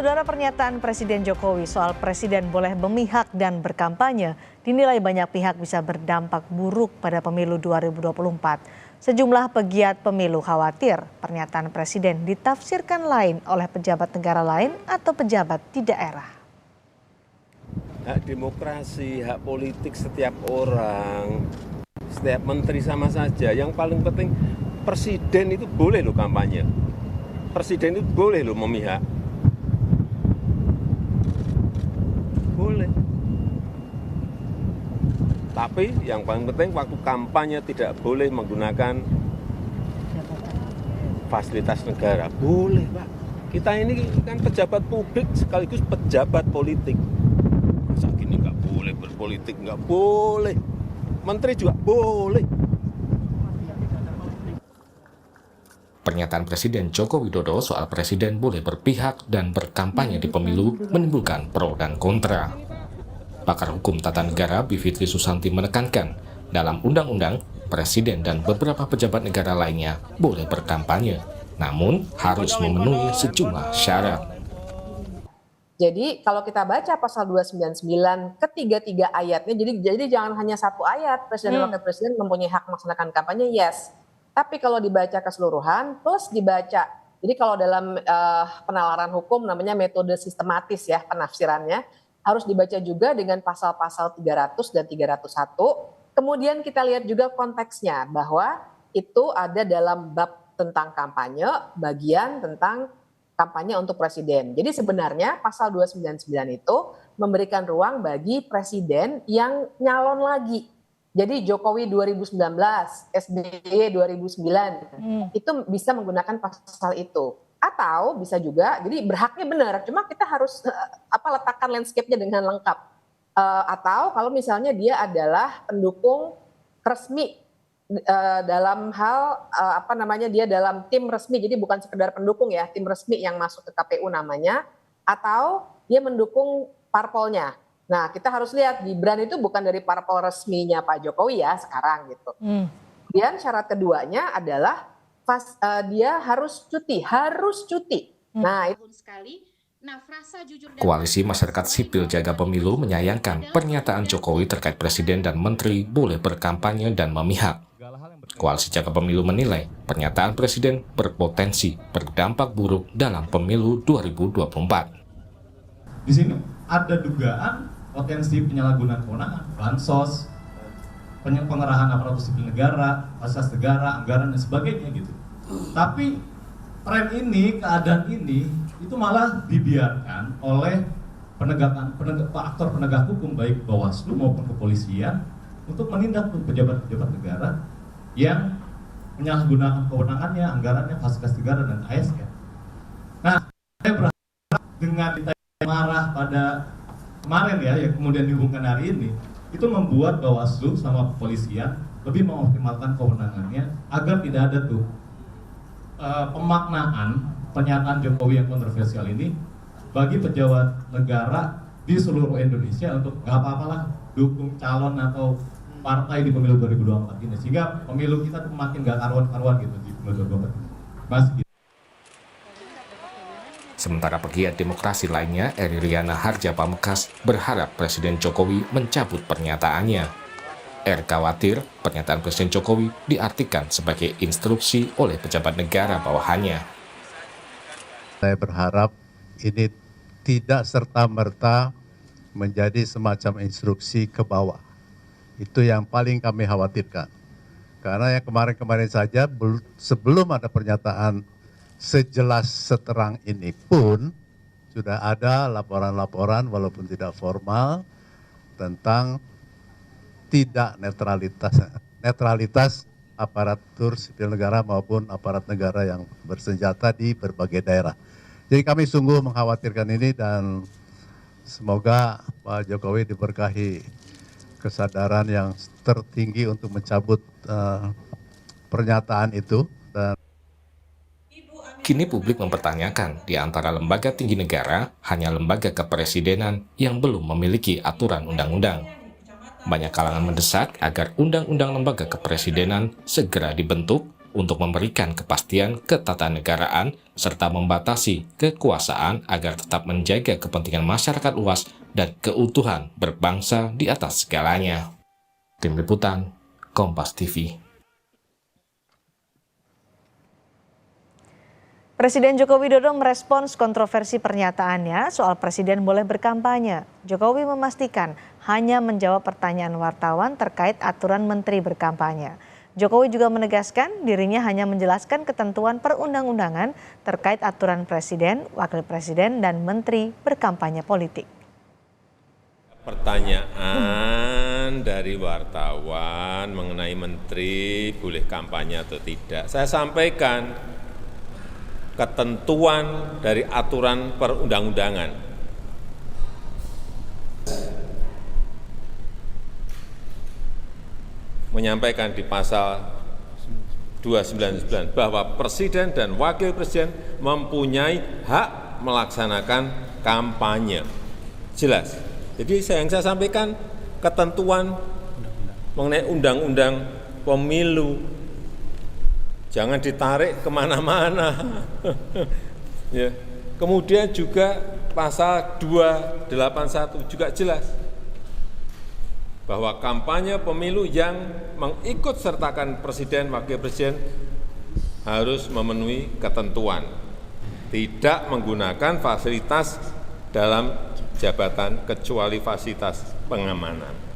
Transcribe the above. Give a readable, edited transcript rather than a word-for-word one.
Saudara, pernyataan Presiden Jokowi soal presiden boleh memihak dan berkampanye dinilai banyak pihak bisa berdampak buruk pada pemilu 2024. Sejumlah pegiat pemilu khawatir pernyataan presiden ditafsirkan lain oleh pejabat negara lain atau pejabat di daerah. Hak demokrasi, hak politik setiap orang, setiap menteri sama saja. Yang paling penting presiden itu boleh loh kampanye. Presiden itu boleh loh memihak. Boleh. Tapi yang paling penting waktu kampanye tidak boleh menggunakan fasilitas negara. Boleh, Pak. Kita ini kan pejabat publik sekaligus pejabat politik. Masa gini nggak boleh berpolitik, nggak boleh. Menteri juga boleh. Pernyataan Presiden Joko Widodo soal presiden boleh berpihak dan berkampanye di pemilu menimbulkan pro dan kontra. Pakar hukum tata negara Bivitri Susanti menekankan, dalam undang-undang, presiden dan beberapa pejabat negara lainnya boleh berkampanye, namun harus memenuhi sejumlah syarat. Jadi kalau kita baca pasal 299 ketiga-tiga ayatnya, jadi jangan hanya satu ayat, presiden dan wakil presiden mempunyai hak melaksanakan kampanye, yes. Tapi kalau dibaca keseluruhan plus dibaca, jadi kalau dalam penalaran hukum namanya metode sistematis ya penafsirannya, harus dibaca juga dengan pasal-pasal 300 dan 301. Kemudian kita lihat juga konteksnya bahwa itu ada dalam bab tentang kampanye, bagian tentang kampanye untuk presiden. Jadi sebenarnya pasal 299 itu memberikan ruang bagi presiden yang nyalon lagi. Jadi Jokowi 2019, SBY 2009, itu bisa menggunakan pasal itu. Atau bisa juga, jadi berhaknya benar, cuma kita harus letakkan landscape-nya dengan lengkap. Atau kalau misalnya dia adalah pendukung resmi dalam hal dia dalam tim resmi, jadi bukan sekedar pendukung ya, tim resmi yang masuk ke KPU namanya, atau dia mendukung parpolnya. Nah, kita harus lihat Gibran itu bukan dari parpol resminya Pak Jokowi ya sekarang gitu. Kemudian syarat keduanya adalah dia harus cuti. Nah, itu sekali. Koalisi Masyarakat Sipil Jaga Pemilu menyayangkan pernyataan Jokowi terkait presiden dan menteri boleh berkampanye dan memihak. Koalisi Jaga Pemilu menilai pernyataan presiden berpotensi berdampak buruk dalam pemilu 2024. Di sini ada dugaan potensi penyalahgunaan kewenangan, bansos, pengerahan aparatur sipil negara, fasilitas negara, anggaran dan sebagainya gitu. Tapi tren ini, keadaan ini itu malah dibiarkan oleh aktor penegak hukum baik Bawaslu maupun kepolisian untuk menindak pejabat-pejabat negara yang menyalahgunakan kewenangannya, anggarannya, fasilitas negara dan ASN. Nah, saya berharap dengan ditanya marah pada kemarin ya, yang kemudian dihubungkan hari ini, itu membuat Bawaslu sama kepolisian lebih mengoptimalkan kewenangannya agar tidak ada tuh pemaknaan pernyataan Jokowi yang kontroversial ini bagi pejabat negara di seluruh Indonesia untuk nggak apa-apalah dukung calon atau partai di pemilu 2024 ini, sehingga pemilu kita tuh makin gak karuan-karuan gitu di pemilu 2024 masih gitu. Sementara pegiat demokrasi lainnya, Eri Riana Harja Pamungkas, berharap Presiden Jokowi mencabut pernyataannya. Eri khawatir pernyataan Presiden Jokowi diartikan sebagai instruksi oleh pejabat negara bawahannya. Saya berharap ini tidak serta-merta menjadi semacam instruksi ke bawah. Itu yang paling kami khawatirkan. Karena yang kemarin-kemarin saja sebelum ada pernyataan sejelas seterang ini pun sudah ada laporan-laporan walaupun tidak formal tentang tidak netralitas aparatur sipil negara maupun aparat negara yang bersenjata di berbagai daerah. Jadi kami sungguh mengkhawatirkan ini dan semoga Pak Jokowi diberkahi kesadaran yang tertinggi untuk mencabut pernyataan itu. Kini publik mempertanyakan di antara lembaga tinggi negara, hanya lembaga kepresidenan yang belum memiliki aturan undang-undang. Banyak kalangan mendesak agar undang-undang lembaga kepresidenan segera dibentuk untuk memberikan kepastian ketatanegaraan serta membatasi kekuasaan agar tetap menjaga kepentingan masyarakat luas dan keutuhan berbangsa di atas segalanya. Tim Liputan, Kompas TV. Presiden Joko Widodo merespons kontroversi pernyataannya soal presiden boleh berkampanye. Jokowi memastikan hanya menjawab pertanyaan wartawan terkait aturan menteri berkampanye. Jokowi juga menegaskan dirinya hanya menjelaskan ketentuan perundang-undangan terkait aturan presiden, wakil presiden, dan menteri berkampanye politik. Pertanyaan dari wartawan mengenai menteri boleh kampanye atau tidak. Saya sampaikan ketentuan dari aturan perundang-undangan. Menyampaikan di pasal 299 bahwa presiden dan wakil presiden mempunyai hak melaksanakan kampanye. Jelas. Jadi yang saya sampaikan ketentuan mengenai undang-undang pemilu. Jangan ditarik kemana-mana. Ya. Kemudian juga pasal 281 juga jelas bahwa kampanye pemilu yang mengikut sertakan presiden, wakil presiden harus memenuhi ketentuan, tidak menggunakan fasilitas dalam jabatan kecuali fasilitas pengamanan.